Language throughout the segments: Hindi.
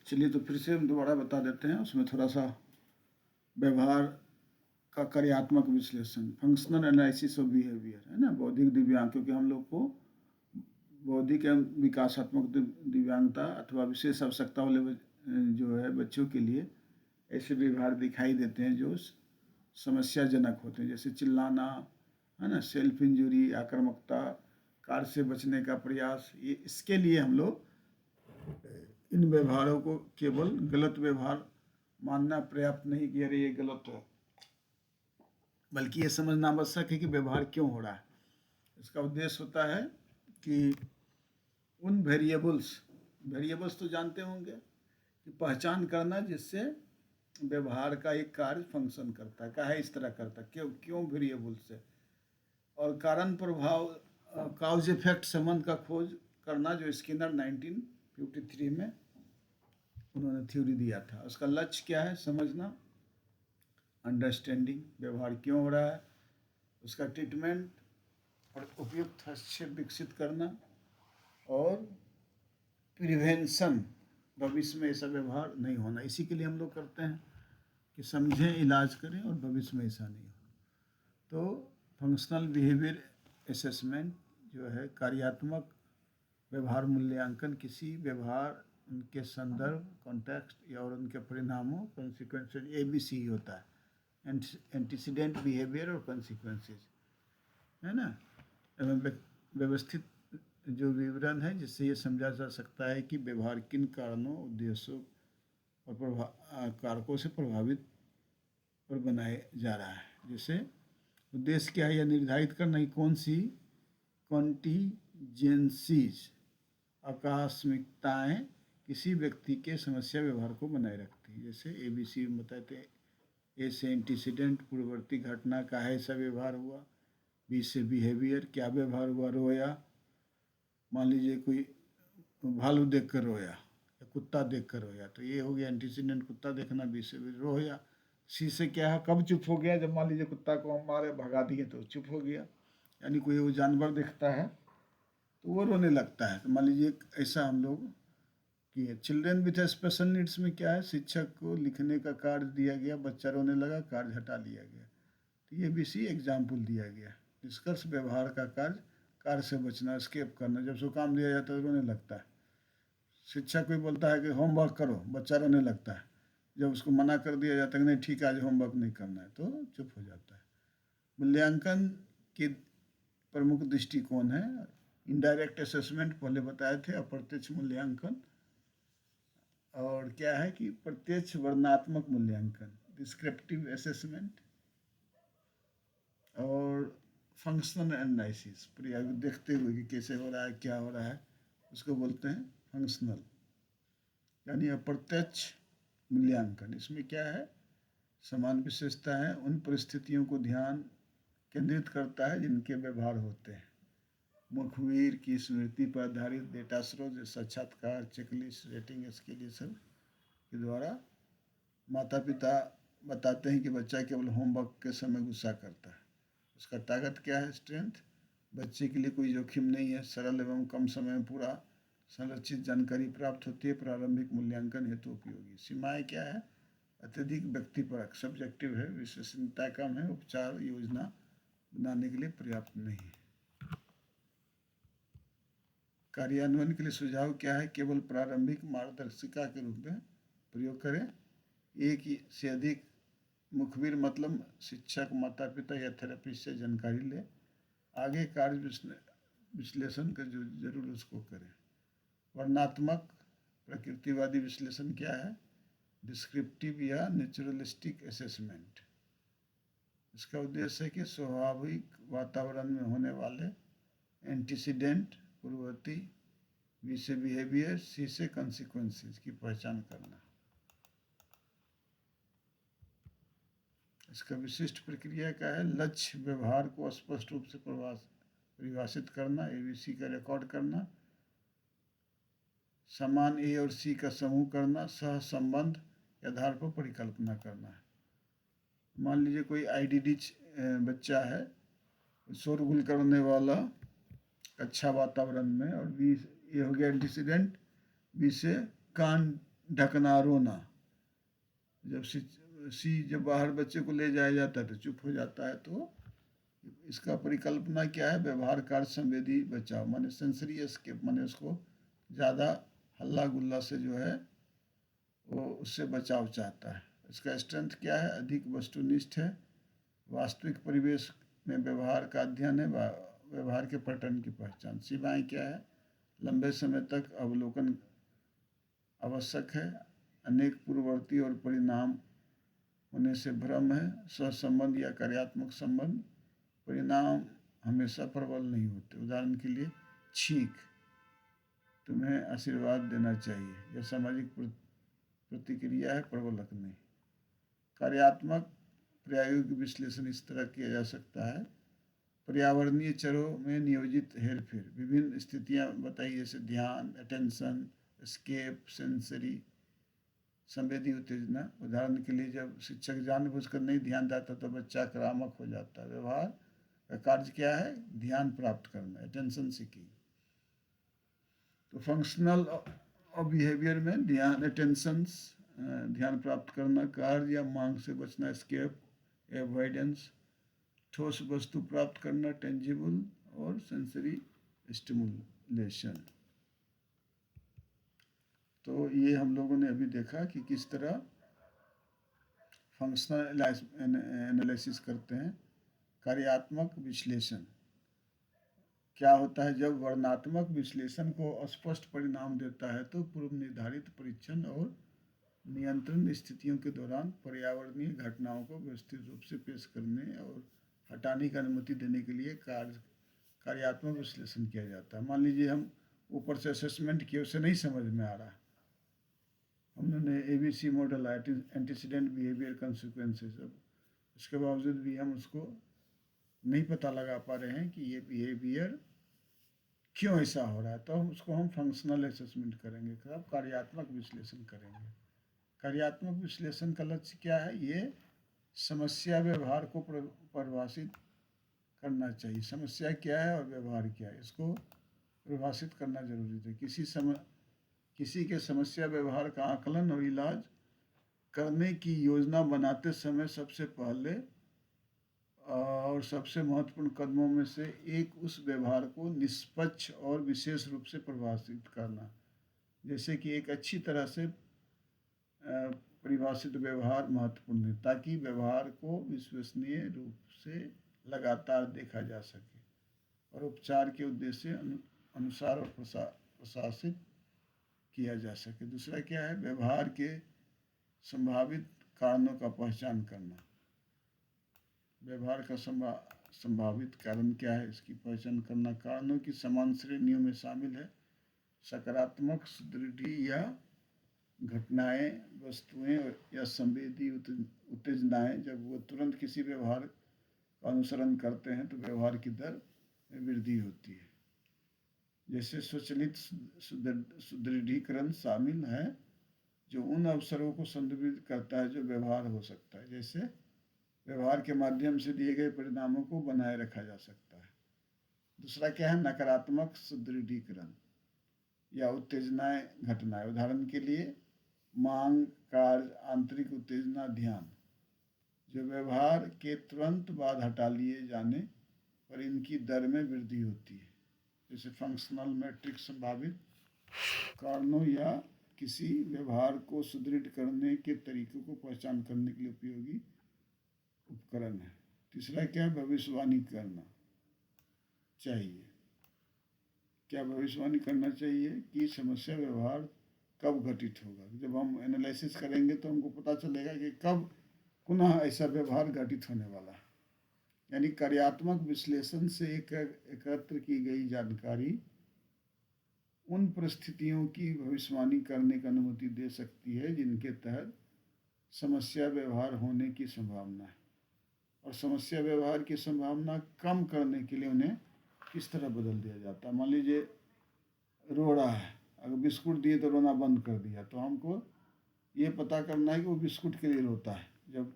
चलिए तो फिर से हम दोबारा बता देते हैं, उसमें थोड़ा सा व्यवहार का कार्यात्मक विश्लेषण, फंक्शनल एनालिसिस ऑफ बिहेवियर, है ना। बौद्धिक दिव्यांग, क्योंकि हम लोग को बौद्धिक एवं विकासात्मक दिव्यांगता अथवा विशेष आवश्यकता वाले जो है बच्चों के लिए ऐसे व्यवहार दिखाई देते हैं जो समस्याजनक होते हैं, जैसे चिल्लाना, है ना, सेल्फ इंजुरी, आक्रामकता, कार से बचने का प्रयास। ये इसके लिए हम लोग इन व्यवहारों को केवल गलत व्यवहार मानना पर्याप्त नहीं कि अरे ये गलत है, बल्कि ये समझना आवश्यक है कि व्यवहार क्यों हो रहा है। इसका उद्देश्य होता है कि उन वेरिएबल्स तो जानते होंगे कि पहचान करना जिससे व्यवहार का एक कार्य फंक्शन करता है, काहे इस तरह करता है, क्यों वेरिएबल्स है, और कारण प्रभाव काउज इफेक्ट संबंध का खोज करना, जो स्किनर 1953 में उन्होंने थ्योरी दिया था। उसका लक्ष्य क्या है, समझना, अंडरस्टैंडिंग, व्यवहार क्यों हो रहा है, उसका ट्रीटमेंट और उपयुक्त हस्तक्षेप विकसित करना, और प्रिवेंशन, भविष्य में ऐसा व्यवहार नहीं होना। इसी के लिए हम लोग करते हैं कि समझें, इलाज करें और भविष्य में ऐसा नहीं हो। तो फंक्शनल बिहेवियर असेसमेंट जो है कार्यात्मक व्यवहार मूल्यांकन, किसी व्यवहार, उनके संदर्भ, कॉन्टेक्स्ट और उनके परिणामों, कॉन्सिक्वेंसेज, ABC होता है, एंटीसीडेंट बिहेवियर और कॉन्सिक्वेंसेज, है ना, एवं व्यवस्थित जो विवरण है जिससे ये समझा जा सकता है कि व्यवहार किन कारणों, उद्देश्यों और कारकों से प्रभावित और बनाया जा रहा है। जैसे उद्देश्य क्या है, यह निर्धारित करना कि कौन सी कॉन्टीजेंसीज, आकस्मिकताएं किसी व्यक्ति के समस्या व्यवहार को बनाए रखती है। जैसे ABC बताते हैं, A से एंटीसीडेंट, पूर्ववर्ती घटना, काहे ऐसा व्यवहार हुआ। B से बिहेवियर, क्या व्यवहार हुआ, रोया, मान लीजिए कोई भालू देख कर रोया या कुत्ता देख कर रोया, तो ये हो गया एंटीसीडेंट, कुत्ता देखना। B से रोया। C से क्या है, कब चुप हो गया, जब मान लीजिए कुत्ता को हम मारे भगा दिए तो चुप हो गया, यानी कोई वो जानवर दिखता है तो वो रोने लगता है। तो मान लीजिए ऐसा हम लोग किए। चिल्ड्रेन विथ स्पेशल नीड्स में क्या है, शिक्षक को लिखने का कार्य दिया गया, बच्चा रोने लगा, कार्य हटा लिया गया, तो ये भी सी एग्जाम्पल दिया गया। निष्कर्ष, व्यवहार का कार्य से बचना, एस्केप करना, जब उसको काम दिया जाता है तो रोने लगता है। शिक्षक कोई बोलता है कि होमवर्क करो, बच्चा रोने लगता है। जब उसको मना कर दिया जाता है कि नहीं ठीक है आज होमवर्क नहीं करना है, तो चुप हो जाता है। मूल्यांकन के प्रमुख दृष्टिकोण है, इनडायरेक्ट असेसमेंट पहले बताए थे, अप्रत्यक्ष मूल्यांकन, और क्या है कि प्रत्यक्ष वर्णनात्मक मूल्यांकन, डिस्क्रिप्टिव असेसमेंट, और फंक्शनल एनालिसिस, प्रयोग देखते हुए कि कैसे हो रहा है, क्या हो रहा है, उसको बोलते हैं फंक्शनल, यानी अप्रत्यक्ष मूल्यांकन। इसमें क्या है, समान विशेषता है, उन परिस्थितियों को ध्यान केंद्रित करता है जिनके व्यवहार होते हैं। मुखबिर की स्मृति पर आधारित डेटा स्रोत, जैसे साक्षात्कार, चेकलिस्ट, रेटिंग स्केल, ये सब के द्वारा माता पिता बताते हैं कि बच्चा केवल होमवर्क के समय गुस्सा करता है। उसका ताकत क्या है, स्ट्रेंथ, बच्चे के लिए कोई जोखिम नहीं है, सरल एवं कम समय में पूरा संरचित जानकारी प्राप्त होती है, प्रारंभिक मूल्यांकन हेतु उपयोगी। सीमाएं क्या है, अत्यधिक व्यक्तिपरक, सब्जेक्टिव है, विश्वसनीयता कम है, उपचार योजना बनाने के लिए पर्याप्त नहीं है। कार्यान्वयन के लिए सुझाव क्या है, केवल प्रारंभिक मार्गदर्शिका के रूप में प्रयोग करें। एक से अधिक मुखबिर, मतलब शिक्षक, माता पिता या थेरेपिस्ट से जानकारी ले। आगे कार्य विश्लेषण का जो जरूर उसको करें। वर्णनात्मक प्रकृतिवादी विश्लेषण क्या है, डिस्क्रिप्टिव या नेचुरलिस्टिक असेसमेंट। इसका उद्देश्य है कि स्वाभाविक वातावरण में होने वाले एंटीसीडेंट, पूर्ववर्ती, B से बिहेवियर, C से कॉन्सिक्वेंसेस की पहचान करना। इसका विशिष्ट प्रक्रिया क्या है, लक्ष्य व्यवहार को स्पष्ट रूप से परिभाषित करना, ABC का रिकॉर्ड करना, समान A और C का समूह करना, सह संबंध के आधार पर परिकल्पना करना है। मान लीजिए कोई IDD बच्चा है, शोरगुल करने वाला, अच्छा वातावरण में, और B ये हो गया एंटीसीडेंट, B से कान ढकना, रोना। जब बाहर बच्चे को ले जाया जाता है तो चुप हो जाता है। तो इसका परिकल्पना क्या है? व्यवहार कार्य संवेदी बचाव, माने सेंसरी एस्केप, माने उसको ज़्यादा हल्ला गुल्ला से जो है वो उससे बचाव चाहता है। इसका स्ट्रेंथ क्या है? अधिक वस्तुनिष्ठ है, वास्तविक परिवेश में व्यवहार का अध्ययन है, व्यवहार के पैटर्न की पहचान। सीमाएं क्या है? लंबे समय तक अवलोकन आवश्यक है, अनेक पूर्ववर्ती और परिणाम होने से भ्रम है, सहसंबंध या कार्यात्मक संबंध, परिणाम हमेशा प्रबल नहीं होते। उदाहरण के लिए छींक, तुम्हें आशीर्वाद देना चाहिए, यह सामाजिक प्रतिक्रिया है, प्रबलक नहीं। कार्यात्मक प्रायोगिक विश्लेषण इस तरह किया जा सकता है। पर्यावरणीय चरों में नियोजित हेरफेर, विभिन्न स्थितियां बताई जैसे ध्यान, अटेंशन, एस्केप, सेंसरी, संवेदी उत्तेजना। उदाहरण के लिए जब शिक्षक जानबूझकर नहीं ध्यान देता तो बच्चा आक्रामक हो जाता है। व्यवहार का कार्य क्या है? ध्यान प्राप्त करना, अटेंशन सीकिंग। तो फंक्शनल और बिहेवियर में ध्यान, अटेंशन, ध्यान प्राप्त करना, कार्य या मांग से बचना, एस्केप, एवॉइडेंस, ठोस वस्तु प्राप्त करना, टेंजिबल, और सेंसरी स्टिमुलेशन। तो ये हम लोगों ने अभी देखा कि किस तरह फंक्शनल एनालिसिस करते हैं। कार्यात्मक विश्लेषण क्या होता है? जब वर्णनात्मक विश्लेषण को अस्पष्ट परिणाम देता है तो पूर्व निर्धारित परीक्षण और नियंत्रण स्थितियों के दौरान पर्यावरणीय घटनाओं को व्यवस्थित रूप से पेश करने और हटाने की अनुमति देने के लिए कार्यात्मक विश्लेषण किया जाता है। मान लीजिए हम ऊपर से असेसमेंट किए, उसे नहीं समझ में आ रहा, हमने ABC model, antecedent behaviour consequences, अब इसके बावजूद भी हम उसको नहीं पता लगा पा रहे हैं कि ये बिहेवियर क्यों ऐसा हो रहा है, तो उसको हम फंक्शनल असेसमेंट करेंगे, कब? कार्यात्मक विश्लेषण करेंगे। कार्यात्मक विश्लेषण का लक्ष्य क्या है? ये समस्या व्यवहार को परिभाषित करना चाहिए। समस्या क्या है और व्यवहार क्या है, इसको परिभाषित करना जरूरी है। किसी के समस्या व्यवहार का आकलन और इलाज करने की योजना बनाते समय सबसे पहले और सबसे महत्वपूर्ण कदमों में से एक उस व्यवहार को निष्पक्ष और विशेष रूप से परिभाषित करना। जैसे कि एक अच्छी तरह से परिभाषित व्यवहार महत्वपूर्ण है ताकि व्यवहार को विश्वसनीय रूप से लगातार देखा जा सके और उपचार के उद्देश्य अनुसार और प्रशासित किया जा सके। दूसरा क्या है? व्यवहार के संभावित कारणों का पहचान करना। व्यवहार का संभावित कारण क्या है, इसकी पहचान करना। कारणों की समान श्रेणियों में शामिल है सकारात्मक सुदृढ़ या घटनाएं, वस्तुएं या संवेदी उत्तेजनाएं। जब वो तुरंत किसी व्यवहार का अनुसरण करते हैं तो व्यवहार की दर में वृद्धि होती है। जैसे स्वचालित सुदृढ़ीकरण शामिल है जो उन अवसरों को संदर्भित करता है जो व्यवहार हो सकता है। जैसे व्यवहार के माध्यम से दिए गए परिणामों को बनाए रखा जा सकता है। दूसरा क्या है? नकारात्मक सुदृढ़ीकरण या उत्तेजनाएं, घटनाएं। उदाहरण के लिए मांग, कार्य, आंतरिक उत्तेजना, ध्यान, जो व्यवहार के तुरंत बाद हटा लिए जाने पर इनकी दर में वृद्धि होती है। जैसे फंक्शनल मैट्रिक्स संभावित कारणों या किसी व्यवहार को सुदृढ़ करने के तरीकों को पहचान करने के लिए उपयोगी उपकरण है। तीसरा क्या है? भविष्यवाणी करना चाहिए। क्या भविष्यवाणी करना चाहिए कि समस्या व्यवहार कब घटित होगा। जब हम एनालिसिस करेंगे तो हमको पता चलेगा कि कब पुनः ऐसा व्यवहार घटित होने वाला है। यानी कार्यात्मक विश्लेषण से एकत्र की गई जानकारी उन परिस्थितियों की भविष्यवाणी करने की अनुमति दे सकती है जिनके तहत समस्या व्यवहार होने की संभावना है, और समस्या व्यवहार की संभावना कम करने के लिए उन्हें किस तरह बदल दिया जाता है। मान लीजिए रो रहा है, अगर बिस्कुट दिए तो रोना बंद कर दिया, तो हमको ये पता करना है कि वो बिस्कुट के लिए रोता है, जब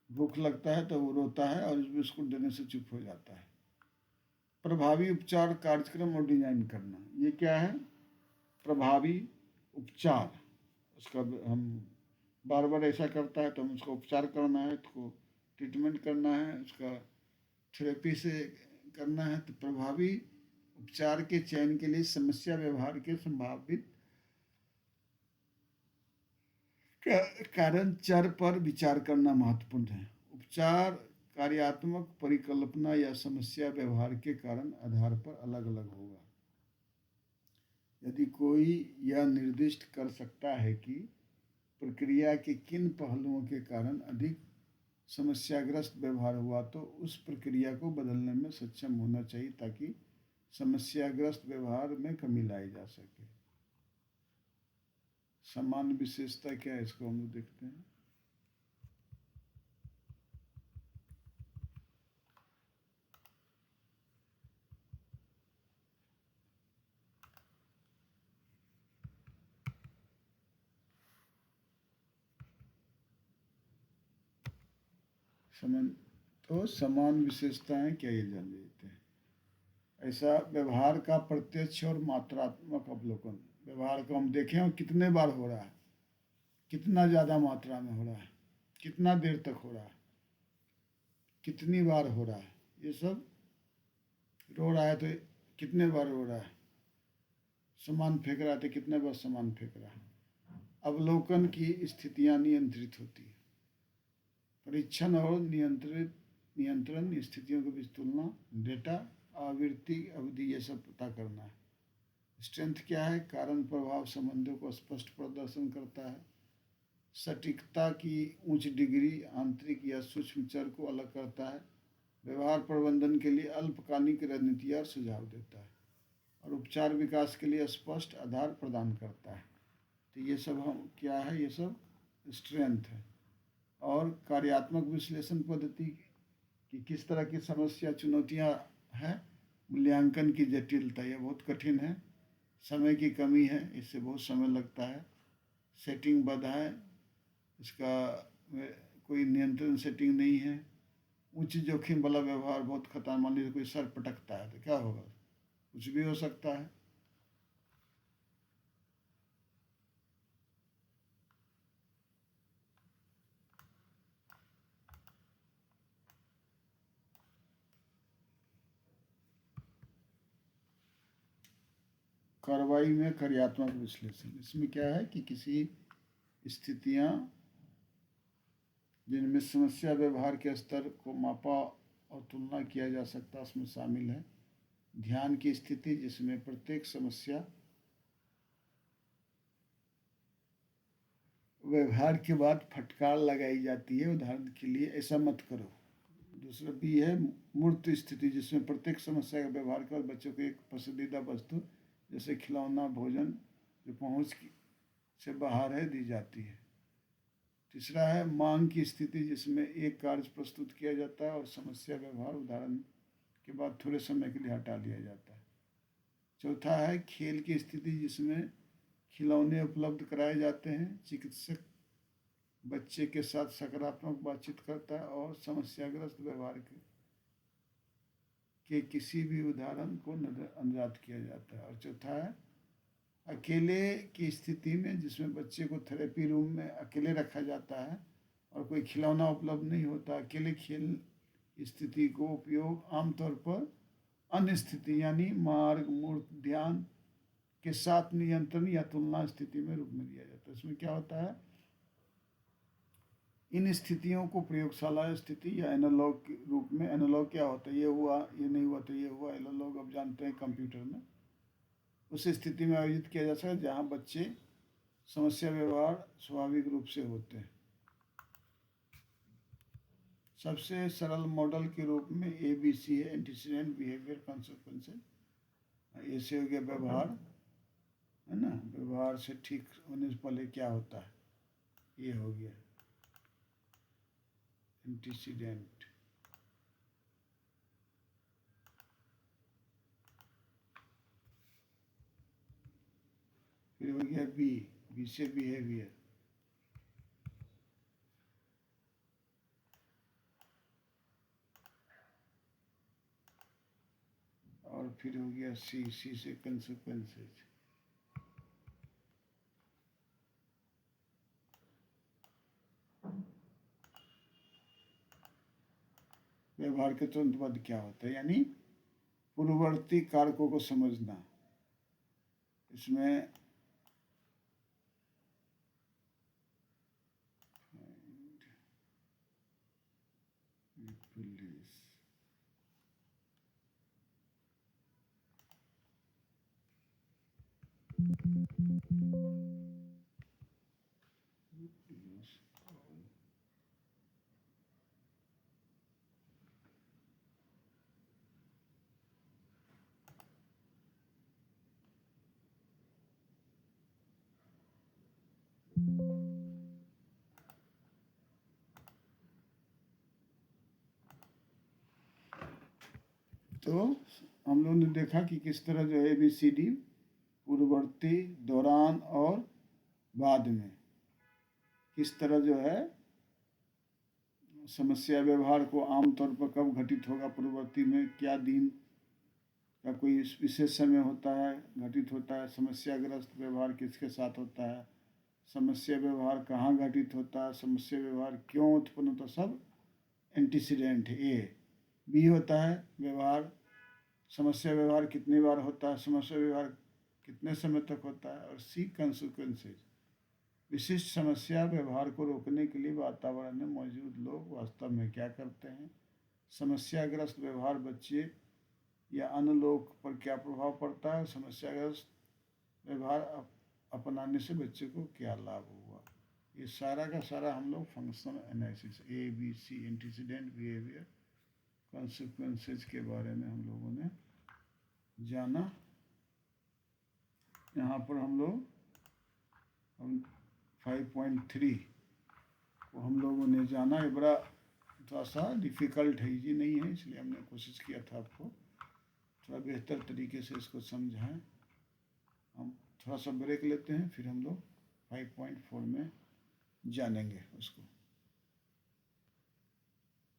भूख लगता है तो वो रोता है और इस बिस्कुट देने से चुप हो जाता है। प्रभावी उपचार कार्यक्रम और डिजाइन करना, ये क्या है? प्रभावी उपचार उसका हम बार बार ऐसा करता है तो हम उसको उपचार करना है, तो ट्रीटमेंट करना है, उसका थेरेपी से करना है। तो प्रभावी उपचार के चयन के लिए समस्या व्यवहार के संभावित कारण चर पर विचार करना महत्वपूर्ण है। उपचार कार्यात्मक परिकल्पना या समस्या व्यवहार के कारण आधार पर अलग अलग होगा। यदि कोई यह निर्दिष्ट कर सकता है कि प्रक्रिया के किन पहलुओं के कारण अधिक समस्याग्रस्त व्यवहार हुआ, तो उस प्रक्रिया को बदलने में सक्षम होना चाहिए ताकि समस्याग्रस्त व्यवहार में कमी लाई जा सके। सामान्य विशेषता क्या है, इसको हम लोग देखते हैं। समान विशेषताएं क्या, ये जान लेते हैं। ऐसा व्यवहार का प्रत्यक्ष और मात्रात्मक अवलोकन। व्यवहार को हम देखें और कितने बार हो रहा है, कितना ज़्यादा मात्रा में हो रहा है, कितना देर तक हो रहा है, कितनी बार हो रहा है, ये सब। रो रहा है तो कितने बार रो रहा है, सामान फेंक रहा है तो कितने बार सामान फेंक रहा है। अवलोकन की स्थितियां नियंत्रित होती है। परीक्षण और नियंत्रण स्थितियों के बीच तुलना, डेटा, आवृत्ति, अवधि, ये सब पता करना है। स्ट्रेंथ क्या है, कारण प्रभाव संबंधों को स्पष्ट प्रदर्शन करता है। सटीकता की उच्च डिग्री आंतरिक या सूक्ष्म चर को अलग करता है। व्यवहार प्रबंधन के लिए अल्पकालिक रणनीतियाँ सुझाव देता है और उपचार विकास के लिए स्पष्ट आधार प्रदान करता है। तो ये सब हम क्या है, ये सब स्ट्रेंथ है। और कार्यात्मक विश्लेषण पद्धति की किस तरह की समस्या चुनौतियां हैं। मूल्यांकन की जटिलता, यह बहुत कठिन है। समय की कमी है, इससे बहुत समय लगता है। सेटिंग बाधा है, इसका कोई नियंत्रण सेटिंग नहीं है। उच्च जोखिम वाला व्यवहार बहुत खतरनाक। मान लीजिए कोई सर पटकता है तो क्या होगा, कुछ भी हो सकता है। कार्रवाई में कार्यात्मक विश्लेषण, इसमें क्या है कि किसी स्थितियां जिनमें समस्या व्यवहार के स्तर को मापा और तुलना किया जा सकता, उसमें शामिल है ध्यान की स्थिति, जिसमें प्रत्येक समस्या व्यवहार के बाद फटकार लगाई जाती है। उदाहरण के लिए, ऐसा मत करो। दूसरा बी है मूर्त स्थिति, जिसमें प्रत्येक समस्या का व्यवहार कर बच्चों को एक पसंदीदा वस्तु जैसे खिलौना, भोजन जो पहुंच से बाहर है, दी जाती है। तीसरा है मांग की स्थिति, जिसमें एक कार्य प्रस्तुत किया जाता है और समस्या व्यवहार उदाहरण के बाद थोड़े समय के लिए हटा लिया जाता है। चौथा है खेल की स्थिति, जिसमें खिलौने उपलब्ध कराए जाते हैं, चिकित्सक बच्चे के साथ सकारात्मक बातचीत करता है और समस्याग्रस्त व्यवहार के किसी भी उदाहरण को नजरअंदाज किया जाता है। और चौथा है अकेले की स्थिति में, जिसमें बच्चे को थेरेपी रूम में अकेले रखा जाता है और कोई खिलौना उपलब्ध नहीं होता। अकेले खेल स्थिति को उपयोग आमतौर पर अन्य स्थिति यानी मार्ग, मूर्त, ध्यान के साथ नियंत्रण या तुलना स्थिति में रूप में दिया जाता है। इसमें क्या होता है, इन स्थितियों को प्रयोगशाला स्थिति या एनालॉग के रूप में, एनालॉग क्या होता है, ये हुआ, ये नहीं हुआ तो ये हुआ। एनालॉग अब जानते हैं कंप्यूटर में, उस स्थिति में आयोजित किया जा सकता है जहाँ बच्चे समस्या व्यवहार स्वाभाविक रूप से होते हैं। सबसे सरल मॉडल के रूप में ABC है, एंटीसीडेंट, बिहेवियर, कॉन्सिक्वेंसेस। ऐसे हो गया व्यवहार, है ना, व्यवहार से ठीक होने से पहले क्या होता है, ये हो गया एंटीसीडेंट। फिर हो गया बी से बिहेवियर। और फिर हो गया सी से कंसिक्वेंसेज। व्यवहार के तुरंत बाद क्या होता है, यानी पूर्ववर्ती कारकों को समझना। इसमें तो हम लोगों ने देखा कि किस तरह जो है ABCD पूर्ववर्ती, दौरान और बाद में किस तरह जो है समस्या व्यवहार को आमतौर पर कब घटित होगा, पूर्ववर्ती में क्या दिन का कोई विशेष समय होता है, घटित होता है, समस्याग्रस्त व्यवहार किसके साथ होता है, समस्या व्यवहार कहाँ घटित होता है, समस्या व्यवहार क्यों उत्पन्न होता है, सब एंटीसीडेंट है। बी होता है व्यवहार, समस्या व्यवहार कितनी बार होता है, समस्या व्यवहार कितने समय तक होता है, और सी कंसिक्वेंसेज, विशिष्ट समस्या व्यवहार को रोकने के लिए वातावरण में मौजूद लोग वास्तव में क्या करते हैं, समस्याग्रस्त व्यवहार बच्चे या अन्य लोग पर क्या प्रभाव पड़ता है, समस्याग्रस्त व्यवहार अपनाने से बच्चे को क्या लाभ हुआ। ये सारा का सारा हम लोग functional analysis ABC antecedent, behaviour, consequences के बारे में हम लोगों ने जाना। यहाँ पर हम 5.3 को हम लोगों ने जाना। ये बड़ा थोड़ा सा डिफ़िकल्ट है, इजी नहीं है, इसलिए हमने कोशिश किया था आपको थोड़ा बेहतर तरीके से इसको समझाएं। हम थोड़ा सा ब्रेक लेते हैं, फिर हम लोग 5.4 में जानेंगे उसको।